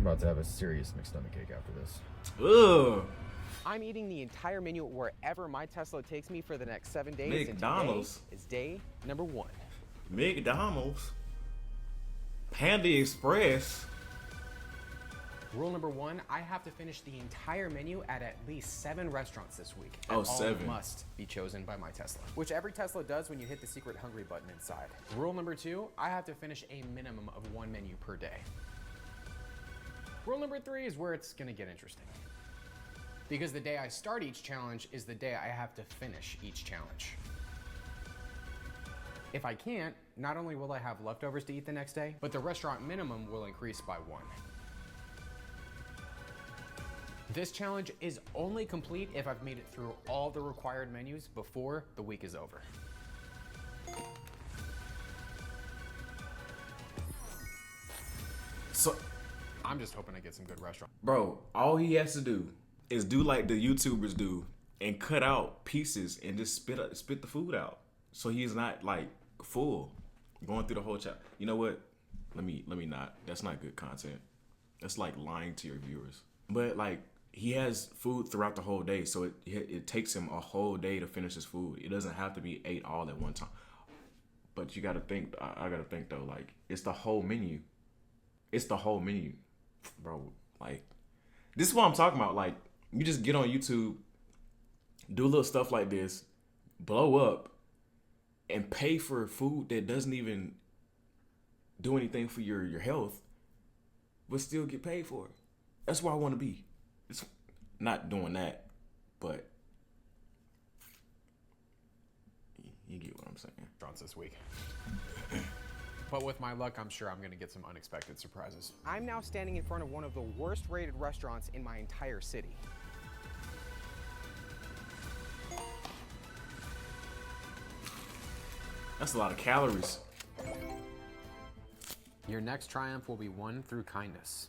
about to have a serious McStomach ache after this. Ugh. I'm eating the entire menu wherever my Tesla takes me for the next 7 days. McDonald's. And today is day number 1. McDonald's. Panda Express. Rule number 1, I have to finish the entire menu at least 7 restaurants this week. Oh, And all 7. must be chosen by my Tesla, which every Tesla does when you hit the secret hungry button inside. Rule number 2, I have to finish a minimum of 1 menu per day. Rule number 3 is where it's gonna get interesting. Because the day I start each challenge is the day I have to finish each challenge. If I can't, not only will I have leftovers to eat the next day, but the restaurant minimum will increase by 1. This challenge is only complete if I've made it through all the required menus before the week is over. So, I'm just hoping to get some good restaurant. bro, all he has to do is do like the YouTubers do and cut out pieces and just spit the food out, so he's not like full going through the whole chat. You know what? Let me not. That's not good content. That's like lying to your viewers. But like, he has food throughout the whole day, so it takes him a whole day to finish his food. It doesn't have to be 8 all at one time. But you gotta think. I gotta think though. Like, it's the whole menu. It's the whole menu, bro. Like, this is what I'm talking about. Like, you just get on YouTube, do little stuff like this, blow up, and pay for food that doesn't even do anything for your health, but still get paid for it. That's where I want to be. It's not doing that, but you get what I'm saying. Restaurants this week. But with my luck, I'm sure I'm gonna get some unexpected surprises. I'm now standing in front of one of the worst rated restaurants in my entire city. That's a lot of calories. Your next triumph will be won through kindness.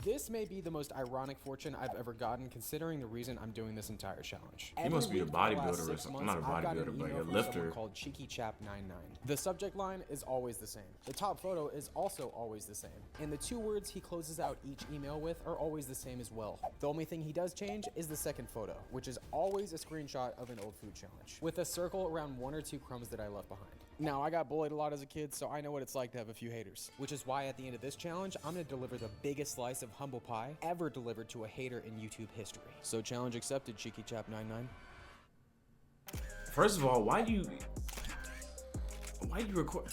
This may be the most ironic fortune I've ever gotten, considering the reason I'm doing this entire challenge. You must be a Every week for the last bodybuilder or 6 something. months, Not a I've gotten an bodybuilder, but email a from lifter. someone called CheekyChap99. The subject line is always the same. The top photo is also always the same. And the 2 words he closes out each email with are always the same as well. The only thing he does change is the second photo, which is always a screenshot of an old food challenge, with a circle around 1 or 2 crumbs that I left behind. Now, I got bullied a lot as a kid, so I know what it's like to have a few haters, which is why at the end of this challenge, I'm gonna deliver the biggest slice of humble pie ever delivered to a hater in YouTube history. So challenge accepted, CheekyChap99. First of all, why do you record?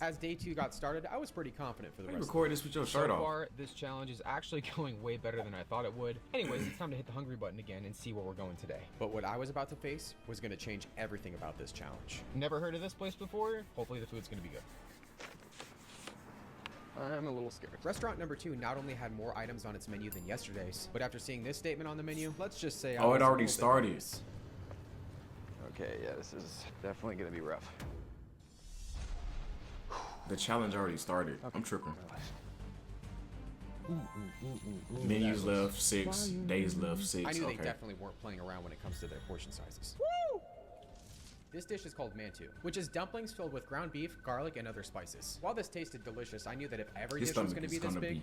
As day 2 got started, I was pretty confident for the Why you rest record this with your shirt So off? far, this challenge is actually going way better than I thought it would. Anyways, it's time to hit the hungry button again and see where we're going today. But what I was about to face was going to change everything about this challenge. Never heard of this place before? Hopefully the food's going to be good. I'm a little scared. Restaurant number 2 not only had more items on its menu than yesterday's, but after seeing this statement on the menu, let's just say Oh, I it was a already little bit started. nervous. Okay, yeah, this is definitely going to be rough. The challenge already started. I'm tripping. Menus left 6, days left 6. I knew Okay. they definitely weren't playing around when it comes to their portion sizes. This dish is called mantu, which is dumplings filled with ground beef, garlic, and other spices. While this tasted delicious, I knew that if every His dish was stomach going to is be this gonna big,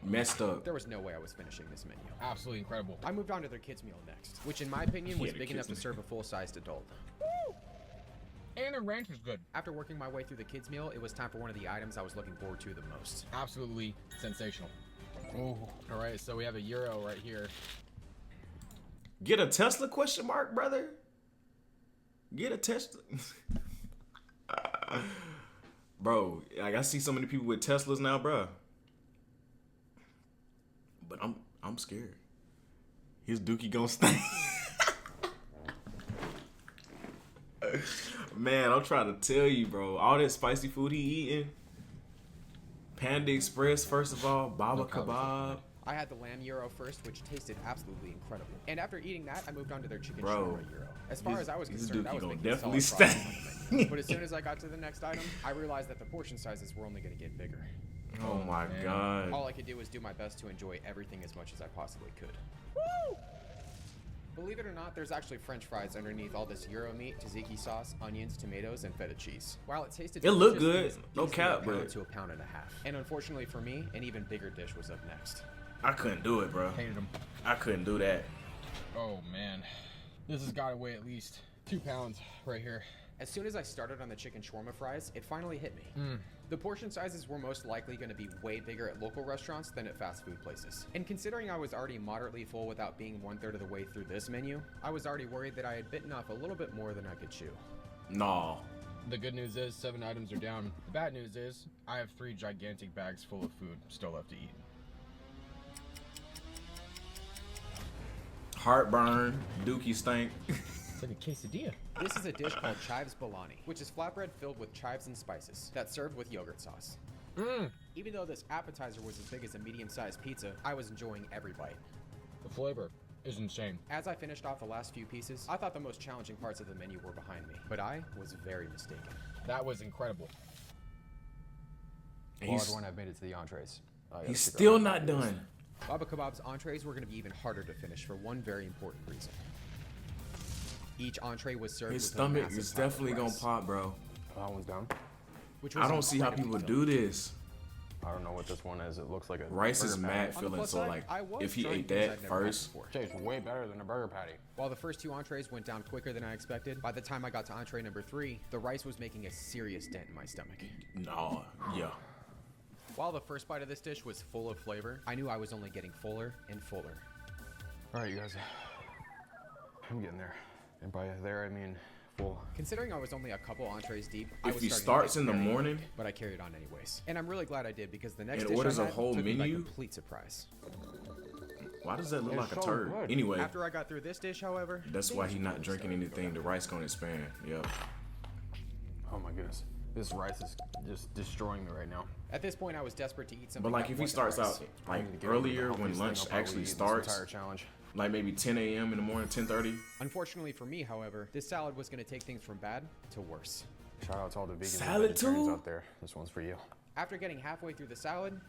be messed up. there was no way I was finishing this menu. Absolutely incredible. I moved on to their kids meal next, which in my opinion was Yeah, the big enough kids to serve a full-sized adult. And the ranch is good. After working my way through the kids meal, it was time for one of the items I was looking forward to the most. Absolutely sensational. Oh, all right. So we have a gyro right here. Get a Tesla question mark, brother? Get a Tesla. Bro, like, I see so many people with Teslas now, bro. But I'm scared. His dookie gonna stink. Man, I'm trying to tell you, bro. All that spicy food he eating. Panda Express, first of all. Baba Kebab. I had the lamb gyro first, which tasted absolutely incredible. And after eating that, I moved on to their chicken Bro, shawarma gyro. As far as I was this concerned, I dookie was gonna making definitely solid progress stink. on the menu. But as soon as I got to the next item, I realized that the portion sizes were only going to get bigger. Oh my man. god. All I could do was do my best to enjoy everything as much as I possibly could. Believe it or not, there's actually French fries underneath all this Euro meat, tzatziki sauce, onions, tomatoes, and feta cheese. While it tasted It looked delicious, good, it was no easily cap, a pound but to a pound and a half. And unfortunately for me, an even bigger dish was up next. I couldn't do it, bro. Hated them. I couldn't do that. Oh man, this has got to weigh at least 2 pounds right here. As soon as I started on the chicken shawarma fries, it finally hit me. The portion sizes were most likely going to be way bigger at local restaurants than at fast food places. And considering I was already moderately full without being 1/3 of the way through this menu, I was already worried that I had bitten off a little bit more than I could chew. Nah. The good news is 7 items are down. The bad news is I have 3 gigantic bags full of food still left to eat. Heartburn, dookie stank. It's like a quesadilla. This is a dish called chives bologna, which is flatbread filled with chives and spices that's served with yogurt sauce. Even though this appetizer was as big as a medium-sized pizza, I was enjoying every bite. The flavor is insane. As I finished off the last few pieces, I thought the most challenging parts of the menu were behind me, but I was very mistaken. That was incredible. He's, I've made it to the entrees. he's still not done. Baba Kebab's entrees were going to be even harder to finish for one very important reason. Each entree was served His with a stomach massive is pile of definitely gonna rice, pop, bro. That one's down. which was I don't see how incredibly people do this. I don't know what this one is. It looks like a Rice is burger mad patty. On the filling, plus so side, like I was if he trying ate things that I'd never had first, before. Tastes way better than a burger patty. While the first 2 entrees went down quicker than I expected, by the time I got to entree number 3, the rice was making a serious dent in my stomach. nah, yeah. While the first bite of this dish was full of flavor, I knew I was only getting fuller and fuller. All right, you guys. I'm getting there. And by there, I mean full. Considering I was only a couple entrees deep, I If was he starting to starts get in the very morning hungry, but I carried on anyways. And I'm really glad I did because the next and dish orders I a had whole took me by menu? complete surprise. Why does that look It's like a so turd? good. Anyway, After I got through this dish, however, that's why things he not really drinking started to go anything. The rice gonna expand. Yep. Oh my goodness. This rice is just destroying me right now. At this point, I was desperate to eat something. But like that if he wasn't starts rice. out I like need to get over the earlier when healthiest thing lunch I'll probably actually eat in this starts, entire challenge. like maybe 10 a.m. in the morning, 10:30. Unfortunately for me, however, this salad was going to take things from bad to worse. Shout out to all the vegans Salad and vegetarians too? out there. This one's for you. After getting halfway through the salad,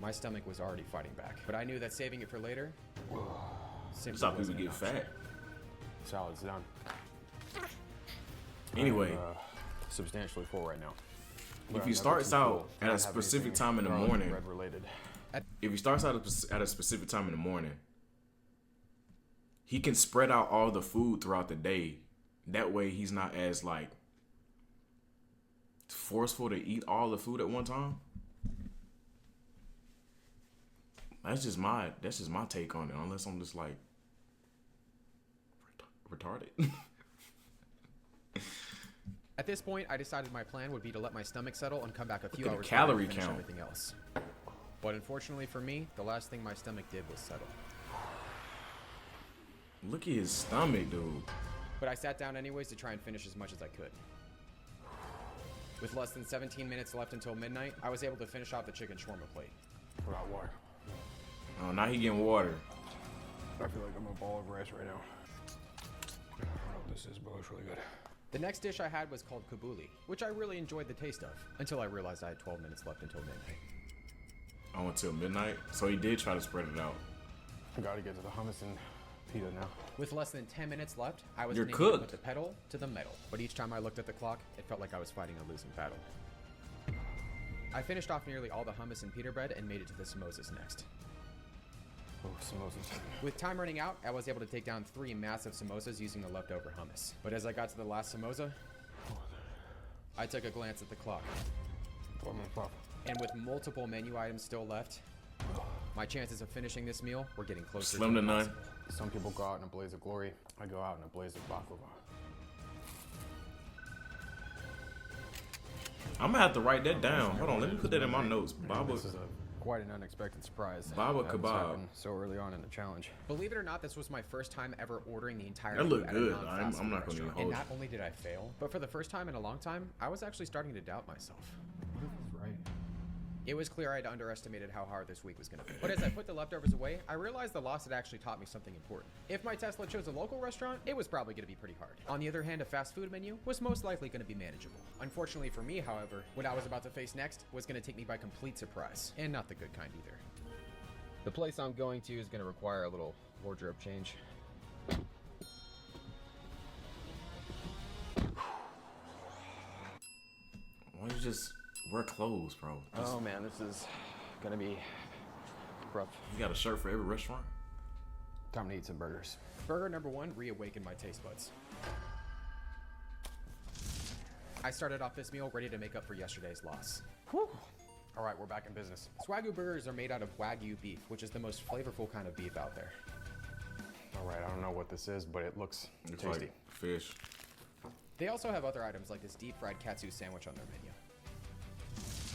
my stomach was already fighting back. But I knew that saving it for later simply That's how people wasn't get an option. fat. Salad's done. Anyway, I'm, substantially full right now. But if I'm he never starts too out full. at I a don't have specific anything time in the garlic morning, bread related. if he starts out at a specific time in the morning, he can spread out all the food throughout the day. That way he's not as like forceful to eat all the food at one time. That's just my take on it, unless I'm just like retarded. At this point, I decided my plan would be to let my stomach settle and come back a few Look at the hours calorie later to finish count. everything else. But unfortunately for me, the last thing my stomach did was settle. Look at his stomach, dude. But I sat down anyways to try and finish as much as I could. With less than 17 minutes left until midnight, I was able to finish off the chicken shawarma plate. Without water. Oh, now he getting water. I feel like I'm a ball of rice right now. I don't know what this is, but it's really good. The next dish I had was called kabuli, which I really enjoyed the taste of, until I realized I had 12 minutes left until midnight. Oh, until midnight. So he did try to spread it out. I gotta get to the hummus and pita now. With less than 10 minutes left, I was You're unable to cooked. put the pedal to the metal. But each time I looked at the clock, it felt like I was fighting a losing battle. I finished off nearly all the hummus and pita bread and made it to the samosas next. Oh, samosas. With time running out, I was able to take down 3 massive samosas using the leftover hummus. But as I got to the last samosa, I took a glance at the clock. Oh, my pop. And with multiple menu items still left, my chances of finishing this meal were getting closer Slim to none. impossible. Some people go out in a blaze of glory. I go out in a blaze of baklava. I'm gonna have to write that down. Hold on, let me put that in my notes. Baba, This is quite an unexpected surprise. Baba that this kebab. happened so early on in the challenge. Believe it or not, this was my first time ever ordering the entire That menu looked at a good. non-fast I'm food not gonna even restaurant. hold And you. not only did I fail, but for the first time in a long time, I was actually starting to doubt myself. Right. It was clear I'd underestimated how hard this week was going to be. But as I put the leftovers away, I realized the loss had actually taught me something important. If my Tesla chose a local restaurant, it was probably going to be pretty hard. On the other hand, a fast food menu was most likely going to be manageable. Unfortunately for me, however, what I was about to face next was going to take me by complete surprise, and not the good kind either. The place I'm going to is going to require a little wardrobe change. Why don't you just wear clothes, bro? Oh man, this is gonna be rough. You got a shirt for every restaurant? Time to eat some burgers. Burger number 1 reawakened my taste buds. I started off this meal ready to make up for yesterday's loss. Whew. All right, we're back in business. Wagu burgers are made out of Wagyu beef, which is the most flavorful kind of beef out there. All right, I don't know what this is, but it looks It's tasty. like fish. They also have other items like this deep fried katsu sandwich on their menu.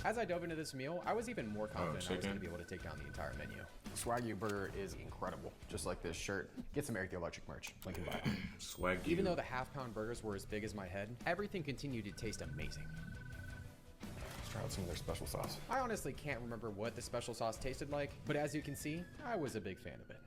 As I dove into this meal, I was even more confident I was chicken. going to be able to take down the entire menu. This Wagyu burger is incredible, just like this shirt. Get some EriktheElectric merch. Link in bio. Swag. Even though the half-pound burgers were as big as my head, everything continued to taste amazing. Let's try out some of their special sauce. I honestly can't remember what the special sauce tasted like, but as you can see, I was a big fan of it.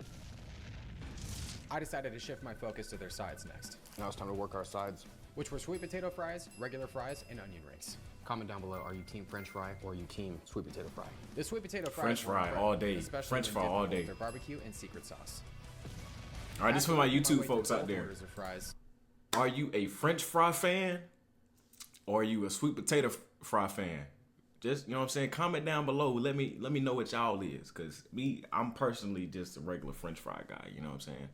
I decided to shift my focus to their sides next, Now it's time to work our sides. which were sweet potato fries, regular fries, and onion rings. Comment down below, are you team French fry or are you team sweet potato fry? The sweet potato fries French were fry incredible, all day. especially French when fry dipped all with day. Their barbecue and secret sauce. All right, this is for my After making YouTube way folks through out both there. orders of fries, Are you a French fry fan? Or are you a sweet potato fry fan? Just, you know what I'm saying? Comment down below. Let me know what y'all is. Cause I'm personally just a regular French fry guy, you know what I'm saying?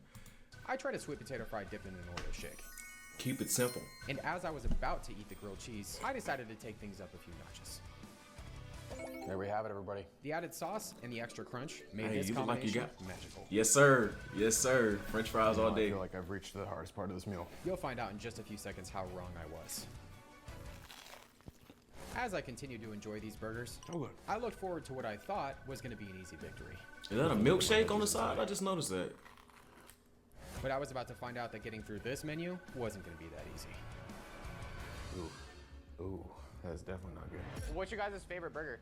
I tried a sweet potato fry dipped in an Oreo shake. Keep it simple. And as I was about to eat the grilled cheese, I decided to take things up a few notches. There we have it, everybody. The added sauce and the extra crunch made Hey, this you look like you combination magical. Yes, sir. Yes, sir. French fries all I day. feel like I've reached the hardest part of this meal. You'll find out in just a few seconds how wrong I was. As I continued to enjoy these burgers, Oh, good. I looked forward to what I thought was going to be an easy victory. Is that a milkshake on the side? I just noticed that. But I was about to find out that getting through this menu wasn't going to be that easy. Ooh, that's definitely not good. What's your guys' favorite burger?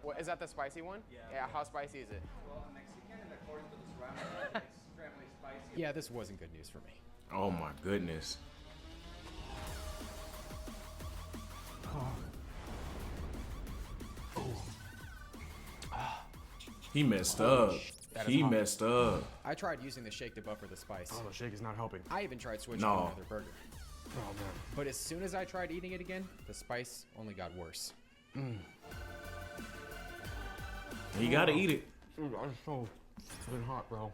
What, is that the spicy one? Yeah. How spicy is it? Well, Mexican, and according to this ramen, it's extremely spicy. Yeah, this wasn't good news for me. Oh my goodness. He messed up. That is He hot. messed up. I tried using the shake to buffer the spice. Oh, the shake is not helping. I even tried switching No. to another burger. Oh, man. But as soon as I tried eating it again, the spice only got worse. You gotta eat it. Dude, I'm so fucking hot, bro.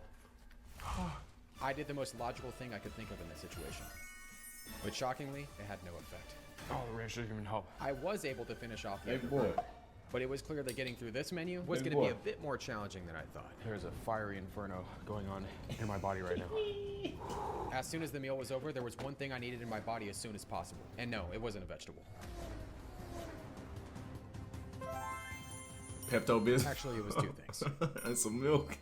I did the most logical thing I could think of in this situation. But shockingly, it had no effect. Oh, the ranch doesn't even help. I was able to finish off the Hey, other boy. burger, but it was clear that getting through this menu was Hey, going to be boy. a bit more challenging than I thought. There's a fiery inferno going on in my body right now. As soon as the meal was over, there was one thing I needed in my body as soon as possible. And no, it wasn't a vegetable. Pepto Bismol. Actually, it was two things. And some milk.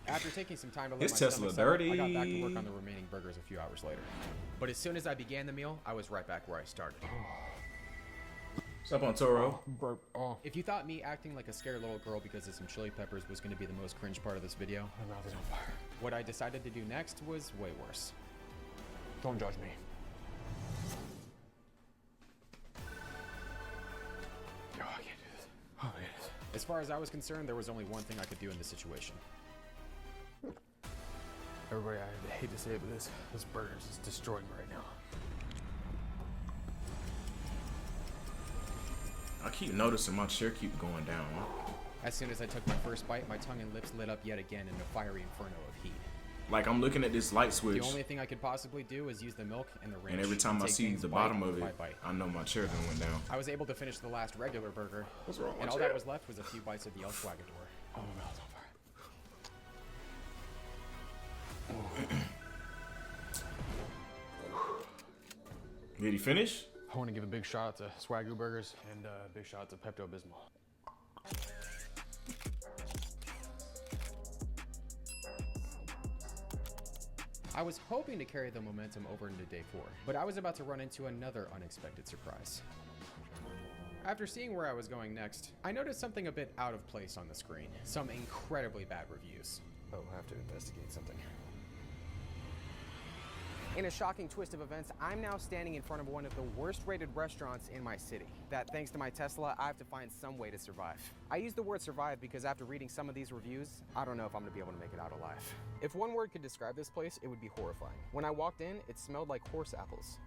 After taking some time to let His my Tesla stomach settle, dirty. I got back to work on the remaining burgers a few hours later. But as soon as I began the meal, I was right back where I started. What's up on Toro? Burp. Oh, If you thought me acting like a scared little girl because of some chili peppers was going to be the most cringe part of this video, my mouth is on fire. what I decided to do next was way worse. Don't judge me. Oh, I can't do this. Oh, my goodness. As far as I was concerned, there was only one thing I could do in this situation. Everybody, I hate to say it, but this burger is destroying me right now. I keep noticing my chair keep going down. As soon as I took my first bite, my tongue and lips lit up yet again in a fiery inferno of heat. Like I'm looking at this light The switch, only thing I could possibly do is use the milk and the ranch. and every time I take see things the bite bottom of by it, bite. I know my chair done went down. I was able to finish the last regular burger, What's wrong with and my all chair? that was left was a few bites of the El Swagador. Oh, my mouth's on fire. Did he finish? I want to give a big shout out to Swagoo Burgers and a big shout out to Pepto Bismol. I was hoping to carry the momentum over into day 4, but I was about to run into another unexpected surprise. After seeing where I was going next, I noticed something a bit out of place on the screen. Some incredibly bad reviews. Oh, I have to investigate something. In a shocking twist of events, I'm now standing in front of one of the worst rated restaurants in my city. That thanks to my Tesla, I have to find some way to survive. I use the word survive because after reading some of these reviews, I don't know if I'm gonna be able to make it out alive. If one word could describe this place, it would be horrifying. When I walked in, it smelled like horse apples.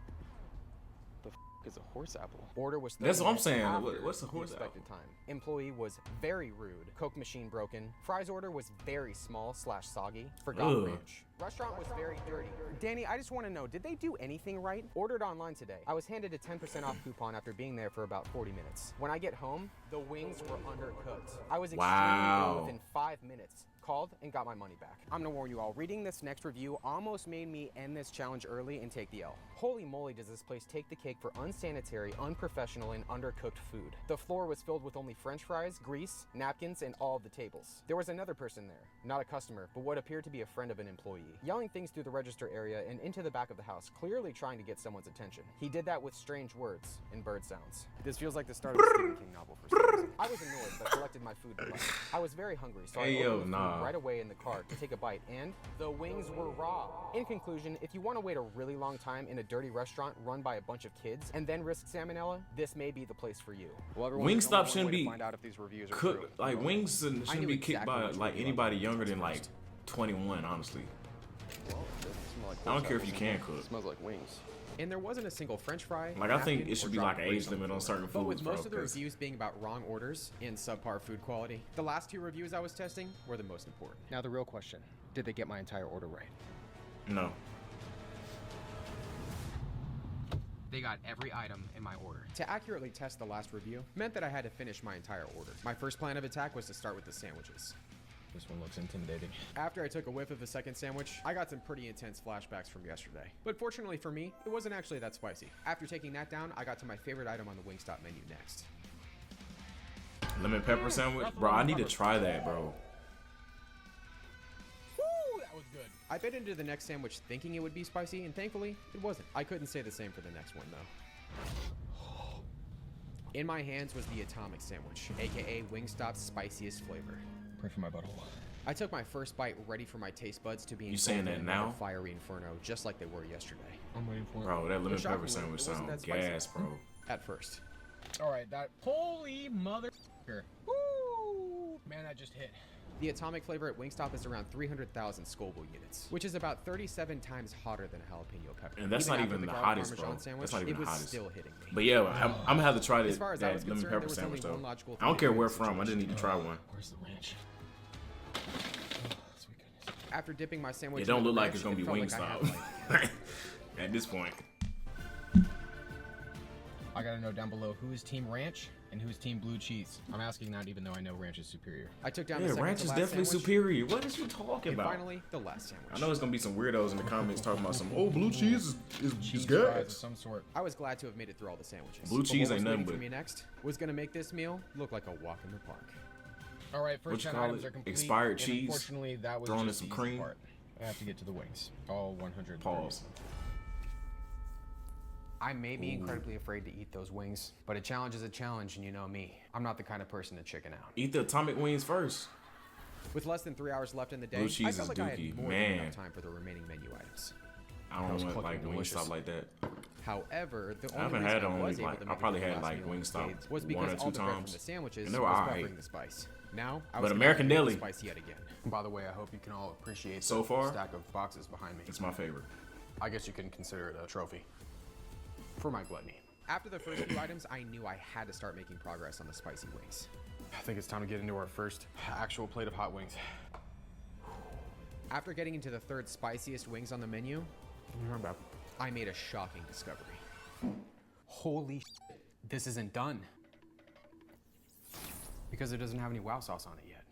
The is a horse apple. Order was That's what I'm 30 saying. after What's a the horse expected time. Employee was very rude. Coke machine broken. Fries order was very small / soggy. Forgot Ugh. ranch. Restaurant was very dirty. Danny, I just want to know, did they do anything right? Ordered online today. I was handed a 10% off coupon after being there for about 40 minutes. When I get home, the wings were undercooked. I was extremely ill within 5 minutes. Called and got my money back. I'm gonna warn you all, reading this next review almost made me end this challenge early and take the L. Holy moly, does this place take the cake for unsanitary, unprofessional, and undercooked food. The floor was filled with only french fries, grease, napkins, and all of the tables. There was another person there, not a customer, but what appeared to be a friend of an employee, yelling things through the register area and into the back of the house, clearly trying to get someone's attention. He did that with strange words and bird sounds. This feels like the start of a Stephen King novel for some reason. I was annoyed, but collected my food to bite. I was very hungry, so I ordered the food right away in the car to take a bite, and the wings were raw. In conclusion, if you want to wait a really long time in a dirty restaurant run by a bunch of kids and then risk salmonella, this may be the place for you. Well, Wingstop shouldn't be find out if these reviews are cooked. true. Like wings shouldn't be kicked exactly by which like review anybody I would younger test than like first. 21. Honestly, Well, it doesn't smell like I don't horse care if you apples. can cook. It smells like wings. And there wasn't a single french fry. Like I think napkin, it should or be drop like an of grease age limit the on floor. certain But with foods, bro. most of the 'cause- reviews being about wrong orders and subpar food quality, the last 2 reviews I was testing were the most important. Now the real question, did they get my entire order right? No. They got every item in my order. To accurately test the last review meant that I had to finish my entire order. My first plan of attack was to start with the sandwiches. This one looks intimidating. After I took a whiff of the second sandwich, I got some pretty intense flashbacks from yesterday. But fortunately for me, it wasn't actually that spicy. After taking that down, I got to my favorite item on the Wingstop menu next. Lemon pepper sandwich, bro. I need to try that, bro. Woo, that was good. I bit into the next sandwich thinking it would be spicy, and thankfully, it wasn't. I couldn't say the same for the next one, though. In my hands was the Atomic Sandwich, aka Wingstop's spiciest flavor. Pray for my butthole. I took my first bite ready for my taste buds to be You saying engulfed that in now? another fiery inferno, just like they were yesterday. I'm waiting for it. Bro, that lemon Shockingly, pepper sandwich it wasn't sounds that spicy. gas, bro. At first. All right, that holy mother. Woo! Man, that just hit. The Atomic flavor at Wingstop is around 300,000 Scoville units, which is about 37 times hotter than a jalapeno pepper. And that's not after even the garlic hottest, Parmesan bro. Sandwich, That's not even it the was hottest. still hitting me. But yeah, I'm gonna have to try As far as I that was lemon concerned, pepper there was sandwich only though. one logical I don't care thing where to from. I just need to try one. Where's the ranch? Sweet goodness. After dipping my sandwich It don't in the look like ranch, it's gonna it be felt like I Wingstop. had, like, At this point, I gotta know down below who is Team Ranch and who's Team Blue Cheese. I'm asking that even though I know Ranch is superior. I took down yeah, the second ranch to is last definitely sandwich, superior. What is you talking and about? finally, the last sandwich. I know it's gonna be some weirdos in the comments talking about some. Oh, blue cheese is Cheese fries of gas. some sort. I was glad to have made it through all the sandwiches. Blue But cheese what ain't was nothing waiting for but- me next was gonna make this meal look like a walk in the park. All right, What first you 10 call items it? are complete. Expired and cheese? Unfortunately, that was Thrown in just some the easy cream? part. I have to get to the wings. All 100. Pause. I may be incredibly afraid to eat those wings, but a challenge is a challenge, and you know me. I'm not the kind of person to chicken out. Eat the atomic wings first. With less than 3 hours left in the day, Blue I cheese felt is like I dookie. had more Man. than enough time for the remaining menu items. I was don't want fucking like delicious. Wingstop like that. However, the I only haven't reason had I only was able like to I make it probably through the had last like meal unscathed Wingstop was one because or all two the bread from times. the sandwiches And they was were covering alright. the spice. Now, I But was American gonna Deli. the spice yet again. By the way, I hope you can all appreciate So the far? stack of boxes behind me. It's my favorite. I guess you can consider it a trophy for my gluttony. After the first few items, I knew I had to start making progress on the spicy wings. I think it's time to get into our first actual plate of hot wings. After getting into the third spiciest wings on the menu, I made a shocking discovery. Holy shit, this isn't done. Because it doesn't have any wow sauce on it yet.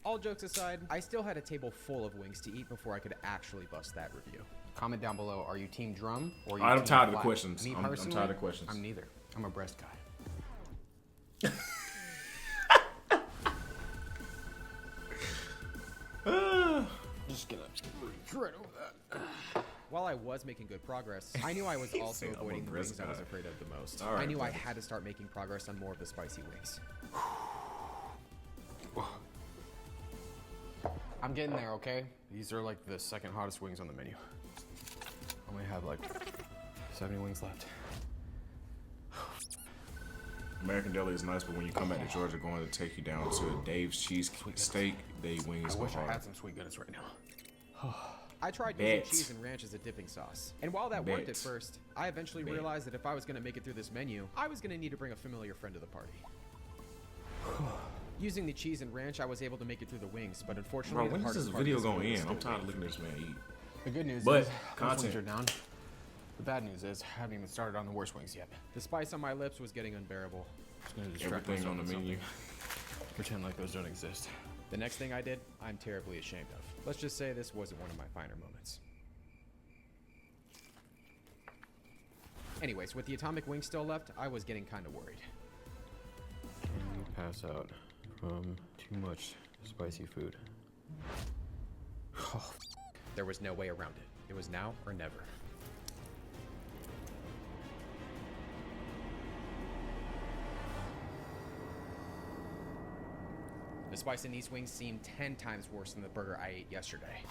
All jokes aside, I still had a table full of wings to eat before I could actually bust that review. Comment down below, are you team drum or are you I'm team tired of the flat? questions. Me I'm personally, tired of questions. I'm neither. I'm a breast guy. Just gonna reach right over that. While I was making good progress, I knew I was also said I'm a avoiding the breast wings I was guy. afraid of the most. All right, I knew I buddy. had to start making progress on more of the spicy wings. I'm getting there, okay? These are like the second hottest wings on the menu. only have like 70 wings left. American Deli is nice, but when you come back to Georgia, going to take you down to Dave's Cheesesteak, they wings I go wish I hard. had some sweet goodness right now. I tried using Bet. cheese and ranch as a dipping sauce. And while that worked Bet. at first, I eventually Bet. realized that if I was going to make it through this menu, I was going to need to bring a familiar friend to the party. Using the cheese and ranch, I was able to make it through the wings, but unfortunately, Bro, when the is hardest this part of video this going meal in? was I'm still tired of waiting. looking at this man eat. The good news But is content. those wings are down. The bad news is I haven't even started on the worst wings yet. The spice on my lips was getting unbearable. Just gonna distract Everything on myself the with menu. something. Pretend like those don't exist. The next thing I did, I'm terribly ashamed of. Let's just say this wasn't one of my finer moments. Anyways, with the atomic wing still left, I was getting kind of worried. You pass out from too much spicy food. There was no way around it. It was now or never. The spice in these wings seemed 10 times worse than the burger I ate yesterday.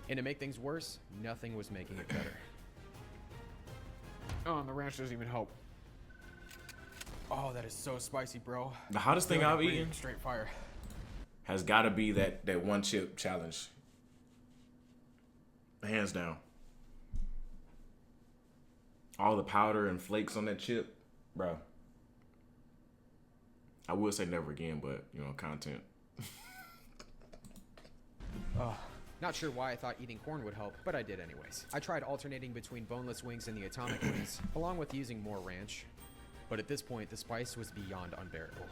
And to make things worse, nothing was making it better. Oh, and the ranch doesn't even help. Oh, that is so spicy, bro. The hottest thing Feel like I've I'm breathing eaten straight fire. has got to be that one chip challenge. Hands down. All the powder and flakes on that chip, bro. I would say never again, but you know, content. Not sure why I thought eating corn would help, but I did anyways. I tried alternating between boneless wings and the atomic wings, along with using more ranch. But at this point, the spice was beyond unbearable.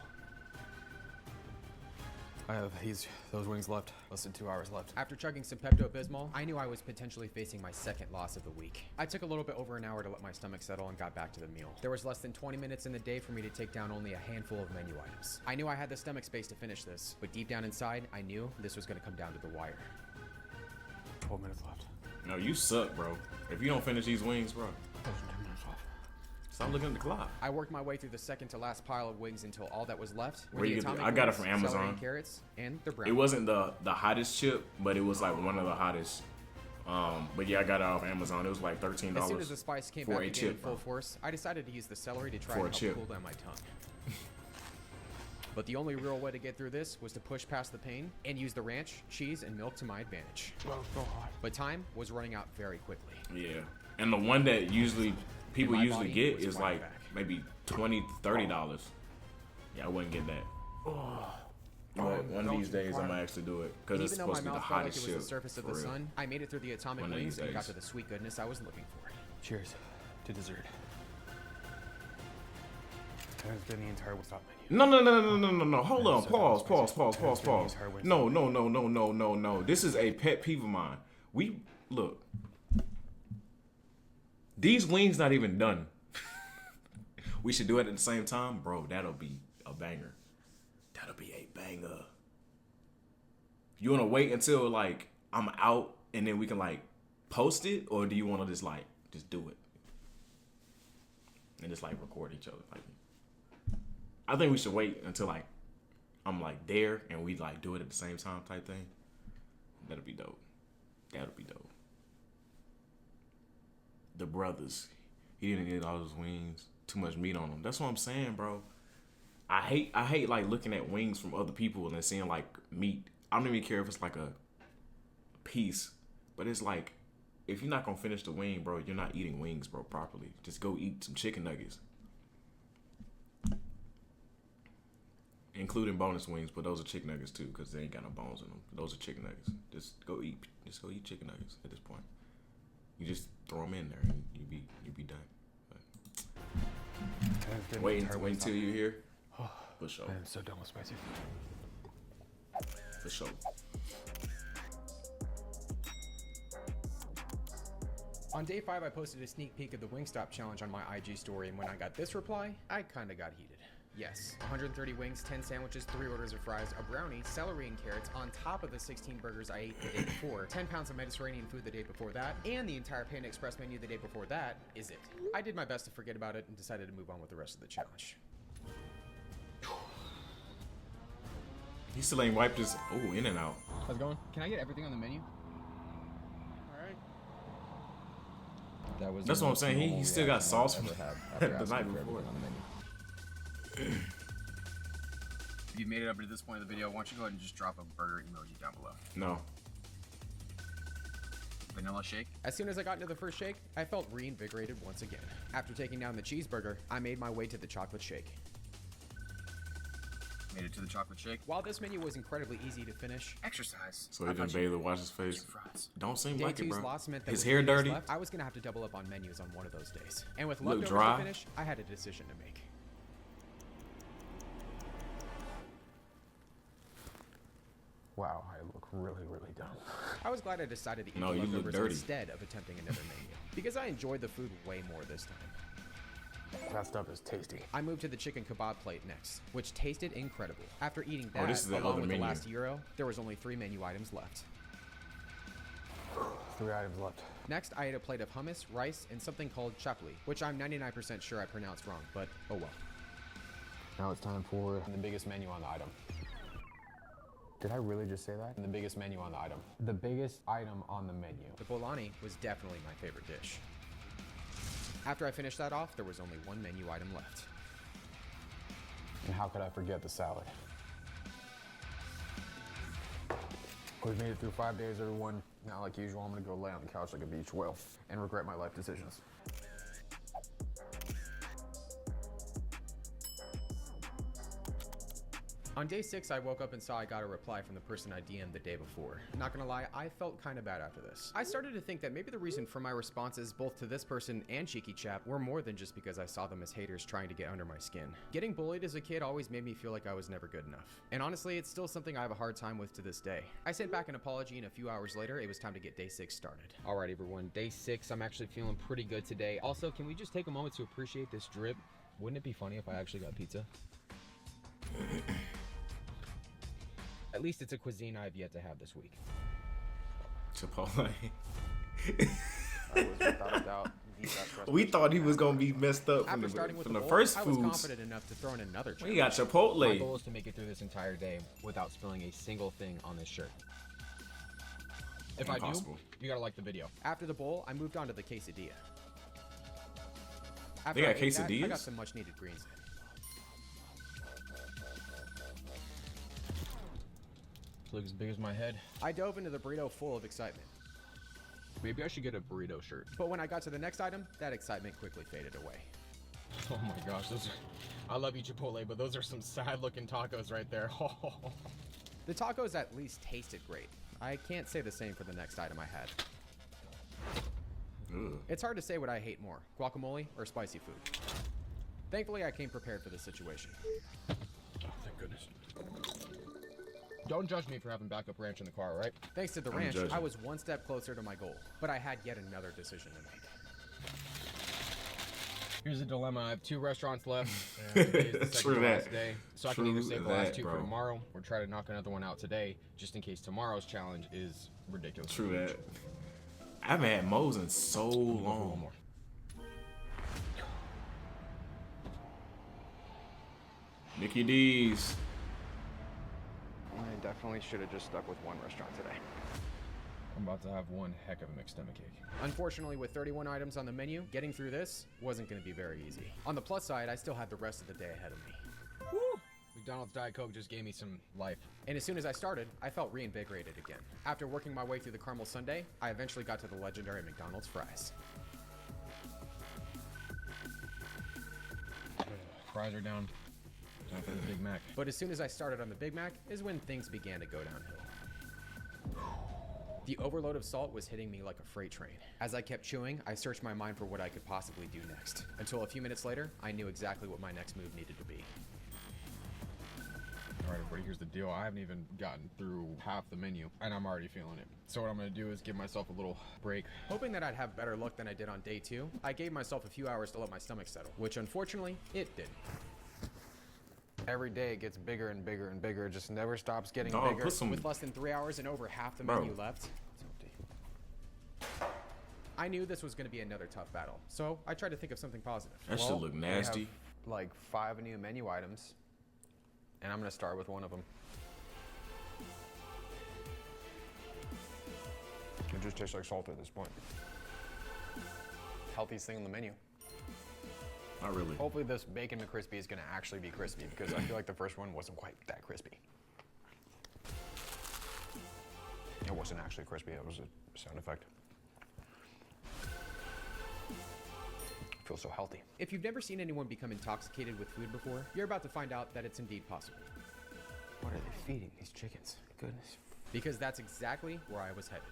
I have those wings left. Less than 2 hours left. After chugging some Pepto-Bismol, I knew I was potentially facing my second loss of the week. I took a little bit over an hour to let my stomach settle and got back to the meal. There was less than 20 minutes in the day for me to take down only a handful of menu items. I knew I had the stomach space to finish this, but deep down inside, I knew this was going to come down to the wire. 12 minutes left. No, you suck, bro. If you don't finish these wings, bro, Less than 10 minutes left. stop looking at the clock. I worked my way through the second to last pile of wings until all that was left were Where the you get the- atomic I got it wings, from celery Amazon. and carrots, and the brown. It wasn't the hottest chip, but it was like one of the hottest. But yeah, I got it off Amazon. It was like $13 As soon as the spice came for back a again in chip, full bro. force, I decided to use the celery to try For a and help chip. cool down my tongue. But the only real way to get through this was to push past the pain and use the ranch, cheese, and milk to my advantage. Well, so hot. But time was running out very quickly. Yeah, and the one that people my usually body get was is fighting like back. maybe $20, $30. Yeah, I wouldn't get that. But one of these days I'm gonna actually do it because And it's even though my supposed to be the mouth felt like hottest it was chip. the surface of for the real. sun, I made it through the atomic One of wings these and got days. to the sweet goodness I was looking for. Cheers to dessert. That has been the entire Wingstop menu. No. Hold on. so Pause. that was Pause. spicy. Pause. No. This is a pet peeve of mine. Look. These wings not even done. We should do it at the same time, bro. That'll be a banger. That'll be a banger. You wanna wait until like I'm out and then we can like post it, or do you wanna just do it and just like record each other? Like, I think we should wait until like I'm like there and we like do it at the same time type thing. That'll be dope. The brothers, he didn't get all those wings. Too much meat on them. That's what I'm saying, bro. I hate like looking at wings from other people and then seeing like meat. I don't even care if it's like a piece, but it's like if you're not gonna finish the wing, bro, you're not eating wings, bro, properly. Just go eat some chicken nuggets. Including bonus wings, but those are chicken nuggets too, because they ain't got no bones in them. Those are chicken nuggets. Just go eat chicken nuggets at this point. You just throw them in there and you be done. That has been the Wait entire until Wingstop you're here. For sure. I am so done with spicy food. For sure. On day 5, I posted a sneak peek of the Wingstop challenge on my IG story, and when I got this reply, I kinda got heated. Yes, 130 wings, 10 sandwiches, 3 orders of fries, a brownie, celery and carrots on top of the 16 burgers I ate the day before, 10 pounds of Mediterranean food the day before that, and the entire Panda Express menu the day before that is it. I did my best to forget about it and decided to move on with the rest of the challenge. He still ain't wiped his in and out. How's it going? Can I get everything on the menu? All right. That was That's what I'm most saying. He normal still got reaction sauce I've from ever had after the asking night for before. everything on the menu. If you've made it up to this point of the video, why don't you go ahead and just drop a burger emoji down below. No. Vanilla shake. As soon as I got into the first shake, I felt reinvigorated once again. After taking down the cheeseburger, I made my way to the chocolate shake. Made it to the chocolate shake. While this menu was incredibly easy to finish, Exercise. So he didn't bathe to wash his face. Fries. Don't seem day like it, two's bro. loss meant that His with hair 3 days dirty. left, I was gonna have to double up on menus on one of those days. And with Look leftovers dry. to finish, I had a decision to make. Wow, I look really, really dumb. I was glad I decided to eat No, the you look leftovers dirty. instead of attempting another menu, because I enjoyed the food way more this time. That stuff is tasty. I moved to the chicken kebab plate next, which tasted incredible. After eating Oh, that, this is the along other with menu. the last gyro, there was only 3 menu items left. 3 items left. Next, I ate a plate of hummus, rice, and something called chapli, which I'm 99% sure I pronounced wrong, but oh well. Now it's time for the biggest menu on the item. Did I really just say that? The biggest menu on the item. The biggest item on the menu. The bologna was definitely my favorite dish. After I finished that off, there was only 1 menu item left. And how could I forget the salad? We've made it through 5 days, everyone. Now, like usual, I'm gonna go lay on the couch like a beach whale and regret my life decisions. On day 6, I woke up and saw I got a reply from the person I DM'd the day before. Not gonna lie, I felt kinda bad after this. I started to think that maybe the reason for my responses both to this person and Cheeky Chap were more than just because I saw them as haters trying to get under my skin. Getting bullied as a kid always made me feel like I was never good enough. And honestly, it's still something I have a hard time with to this day. I sent back an apology, and a few hours later, it was time to get day 6 started. Alright everyone, day 6. I'm actually feeling pretty good today. Also, can we just take a moment to appreciate this drip? Wouldn't it be funny if I actually got pizza? At least it's a cuisine I've yet to have this week. Chipotle. I was without a doubt the best restaurant. We thought he was gonna be messed up After from starting with the the bowl, first I was foods. confident enough to throw in another We challenge. got My Chipotle. goal is to make it through this entire day without spilling a single thing on this shirt. If Impossible. I do, you gotta like the video. After the bowl, I moved on to the quesadilla. After They got I ate that, I quesadillas? got some much needed greens in. Looks as big as my head. I dove into the burrito full of excitement. Maybe I should get a burrito shirt. But when I got to the next item, that excitement quickly faded away. Oh my gosh, those are, I love you Chipotle, but those are some sad looking tacos right there. The tacos at least tasted great. I can't say the same for the next item I had. Ugh. It's hard to say what I hate more, guacamole or spicy food. Thankfully, I came prepared for this situation. Oh, thank goodness. Don't judge me for having backup ranch in the car, right? Thanks to the I'm ranch, judging. I was one step closer to my goal, but I had yet another decision to make. Here's the dilemma. I have 2 restaurants left. And today is the second True to that. last day. So I can either True save the last that, 2 for bro. tomorrow or try to knock another one out today, just in case tomorrow's challenge is ridiculous. True that. I haven't had Moe's in so One long. more. Mickey D's. I definitely should have just stuck with one restaurant today. I'm about to have one heck of a McStomach cake. Unfortunately, with 31 items on the menu, getting through this wasn't going to be very easy. On the plus side, I still had the rest of the day ahead of me. Woo! McDonald's Diet Coke just gave me some life. And as soon as I started, I felt reinvigorated again. After working my way through the caramel sundae, I eventually got to the legendary McDonald's fries. Fries are down. Time for the Big Mac. But as soon as I started on the Big Mac is when things began to go downhill. The overload of salt was hitting me like a freight train. As I kept chewing, I searched my mind for what I could possibly do next. Until a few minutes later, I knew exactly what my next move needed to be. All right, everybody, here's the deal. I haven't even gotten through half the menu, and I'm already feeling it. So what I'm gonna do is give myself a little break. Hoping that I'd have better luck than I did on day 2, I gave myself a few hours to let my stomach settle, which unfortunately, it didn't. Every day it gets bigger and bigger and bigger. It just never stops getting Dog, bigger. put some. With less than 3 hours and over half the Bro. menu left, I knew this was going to be another tough battle, so I tried to think of something positive. That shit look they nasty. have, like 5 new menu items, and I'm gonna start with one of them. It just tastes like salt at this point. healthiest thing on the menu. Not really. Hopefully this bacon McCrispy is gonna actually be crispy because I feel like the first one wasn't quite that crispy. It wasn't actually crispy, it was a sound effect. I feel so healthy. If you've never seen anyone become intoxicated with food before, you're about to find out that it's indeed possible. What are they feeding these chickens? Goodness. Because that's exactly where I was headed.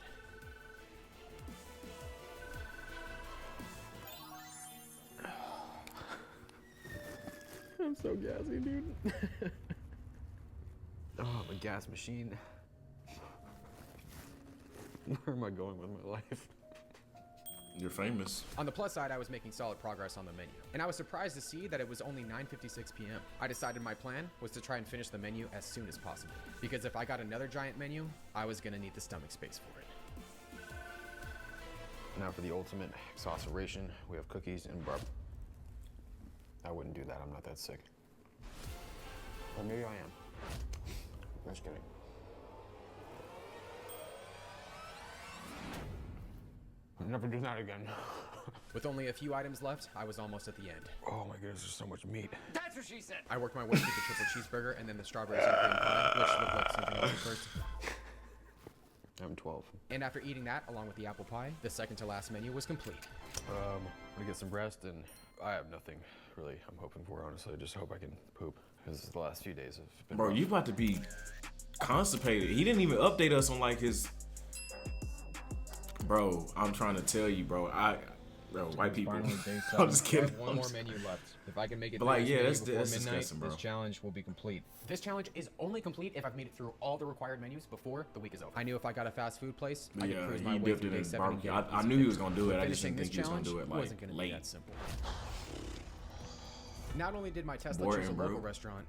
I'm so gassy, dude. Oh, the gas machine. Where am I going with my life? You're famous. On the plus side, I was making solid progress on the menu, and I was surprised to see that it was only 9:56 p.m. I decided my plan was to try and finish the menu as soon as possible, because if I got another giant menu, I was gonna need the stomach space for it. Now for the ultimate sauceration, we have cookies and barb. I wouldn't do that, I'm not that sick. Or maybe I am. Just kidding. I'll never do that again. With only a few items left, I was almost at the end. Oh my goodness, there's so much meat. That's what she said. I worked my way through the triple cheeseburger and then the strawberries and cream pie, which looked like something else at first. I'm 12. And after eating that, along with the apple pie, the second to last menu was complete. I'm gonna get some rest, and I have nothing really I'm hoping for, honestly. I just hope I can poop, because the last few days have been Bro, rough. you about to be constipated. He didn't even update us on like his. Bro, I'm trying to tell you, bro. Bro, white people. Finally, day I'm just 7. kidding. I have one more menu left. If I can make it But through like, this yeah, menu that's before midnight, disgusting, bro. this challenge will be complete. This challenge is only complete if I've made it through all the required menus before the week is over. I knew if I got a fast food place, I could Yeah, cruise my he way dipped through it day in 7 and barbecue. get a I piece knew of he was it. gonna do it. But I just finishing didn't think he was gonna this do it challenge like wasn't gonna be late. that simple. Not only did my Tesla Boring, choose a bro. local restaurant,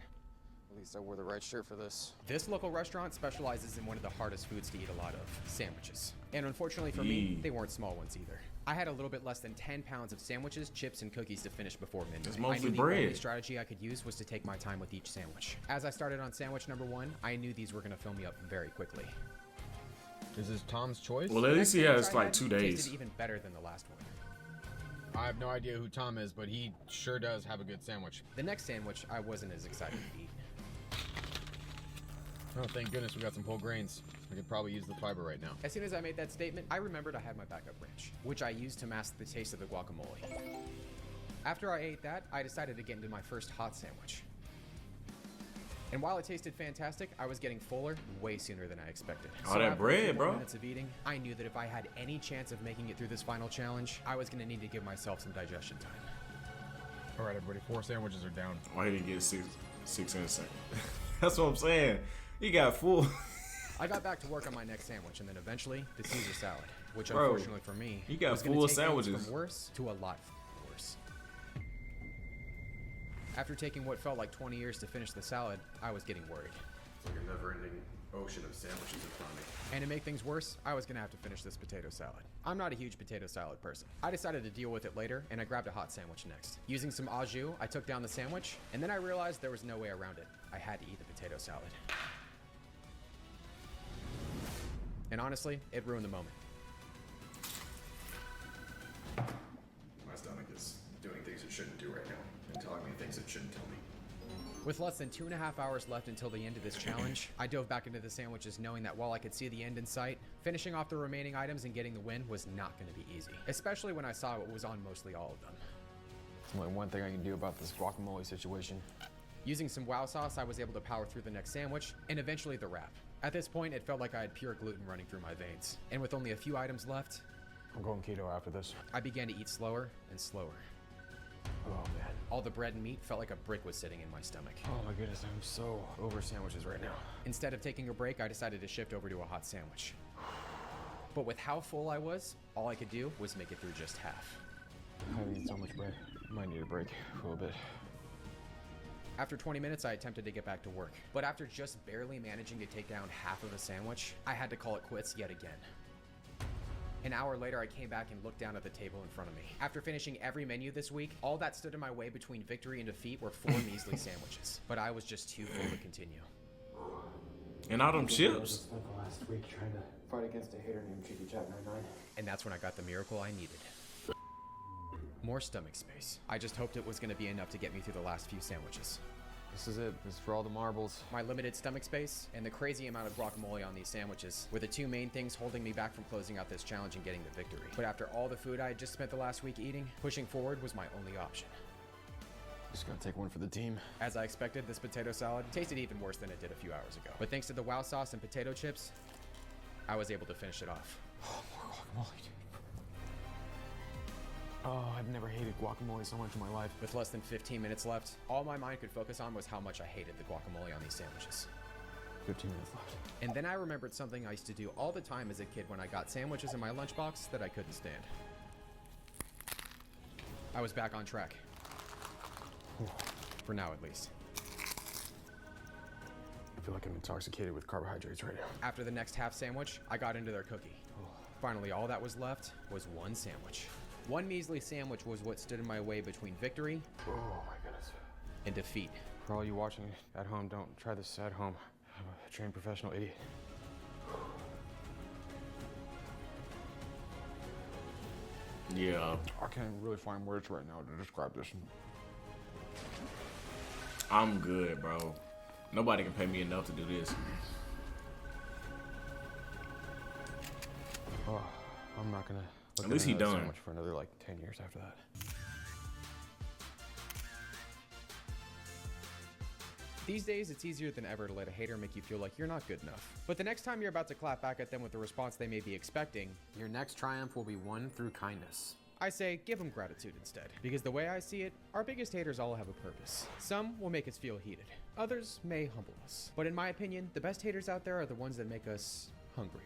At least I wore the right shirt for this. this local restaurant specializes in one of the hardest foods to eat a lot of, sandwiches. And unfortunately for me, Yee. they weren't small ones either. I had a little bit less than 10 pounds of sandwiches, chips, and cookies to finish before midnight. It's mostly I knew bread. the only strategy I could use was to take my time with each sandwich. As I started on sandwich number 1, I knew these were gonna fill me up very quickly. Is this Tom's choice? Well, at The least he next has sandwich I like had 2 days. tasted even better than the last one. I have no idea who Tom is, but he sure does have a good sandwich. The next sandwich I wasn't as excited to eat. Oh, thank goodness we got some whole grains. I could probably use the fiber right now. As soon as I made that statement, I remembered I had my backup ranch, which I used to mask the taste of the guacamole. After I ate that, I decided to get into my first hot sandwich. And while it tasted fantastic, I was getting fuller way sooner than I expected. All So that after a few bread, more bro. minutes of eating, I knew that if I had any chance of making it through this final challenge, I was gonna need to give myself some digestion time. All right, everybody, 4 sandwiches are down. Why did he get six in a second? That's what I'm saying. He got full. I got back to work on my next sandwich, and then eventually the Caesar salad, which Bro, unfortunately for me, you got was gonna full take things sandwiches. from worse to a lot worse. After taking what felt like 20 years to finish the salad, I was getting worried. It's like a never-ending ocean of sandwiches in front of me. And to make things worse, I was gonna have to finish this potato salad. I'm not a huge potato salad person. I decided to deal with it later, and I grabbed a hot sandwich next. Using some au jus, I took down the sandwich, and then I realized there was no way around it. I had to eat the potato salad. And honestly, it ruined the moment. My stomach is doing things it shouldn't do right now and telling me things it shouldn't tell me. With less than 2.5 hours left until the end of this challenge, I dove back into the sandwiches knowing that while I could see the end in sight, finishing off the remaining items and getting the win was not going to be easy, especially when I saw what was on mostly all of them. There's only one thing I can do about this guacamole situation. Using some wow sauce, I was able to power through the next sandwich and eventually the wrap. At this point, it felt like I had pure gluten running through my veins. And with only a few items left, I'm going keto after this. I began to eat slower and slower. Oh man. All the bread and meat felt like a brick was sitting in my stomach. Oh my goodness, I'm so over sandwiches right now. Instead of taking a break, I decided to shift over to a hot sandwich. But with how full I was, all I could do was make it through just half. I've eaten so much bread. Might need a break for a little bit. After 20 minutes, I attempted to get back to work. But after just barely managing to take down half of a sandwich, I had to call it quits yet again. An hour later, I came back and looked down at the table in front of me. After finishing every menu this week, all that stood in my way between victory and defeat were 4 measly sandwiches. But I was just too full to continue. And all them chips. Spent the last week trying to fight against a hater named Cheeky Chat 99. And that's when I got the miracle I needed. More stomach space. I just hoped it was going to be enough to get me through the last few sandwiches. This is it. This is for all the marbles. My limited stomach space and the crazy amount of guacamole on these sandwiches were the two main things holding me back from closing out this challenge and getting the victory. But after all the food I had just spent the last week eating, pushing forward was my only option. Just gotta take one for the team. As I expected, this potato salad tasted even worse than it did a few hours ago. But thanks to the wow sauce and potato chips, I was able to finish it off. Oh, more guacamole, dude. Oh, I've never hated guacamole so much in my life. With less than 15 minutes left, all my mind could focus on was how much I hated the guacamole on these sandwiches. 15 minutes left. And then I remembered something I used to do all the time as a kid when I got sandwiches in my lunchbox that I couldn't stand. I was back on track. For now, at least. I feel like I'm intoxicated with carbohydrates right now. After the next half sandwich, I got into their cookie. Finally, all that was left was one sandwich. One measly sandwich was what stood in my way between victory Oh my goodness. and defeat. For all you watching at home, don't try this at home. I'm a trained professional idiot. Yeah, I can't really find words right now to describe this. I'm good, bro. Nobody can pay me enough to do this. Oh, I'm not gonna look At least he another done. sandwich for another like 10 years after that. These days, it's easier than ever to let a hater make you feel like you're not good enough. But the next time you're about to clap back at them with the response they may be expecting, your next triumph will be won through kindness. I say, give them gratitude instead. Because the way I see it, our biggest haters all have a purpose. Some will make us feel heated. Others may humble us. But in my opinion, the best haters out there are the ones that make us hungrier.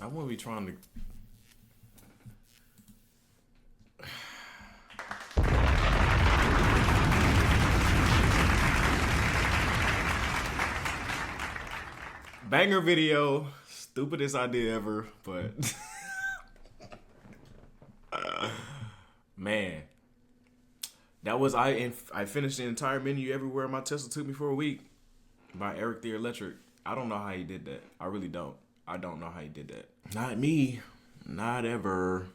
I wouldn't be trying to. Banger video, stupidest idea ever, but man, that was I finished the entire menu everywhere my Tesla took me for a week by EriktheElectric. I don't know how he did that. I really don't. I don't know how he did that. Not me. Not ever.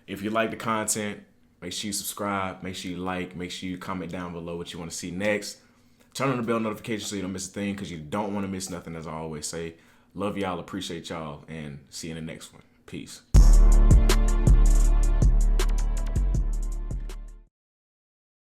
If you like the content, make sure you subscribe. Make sure you like. Make sure you comment down below what you want to see next. Turn on the bell notification so you don't miss a thing, because you don't want to miss nothing, as I always say. Love y'all. Appreciate y'all. And see you in the next one. Peace.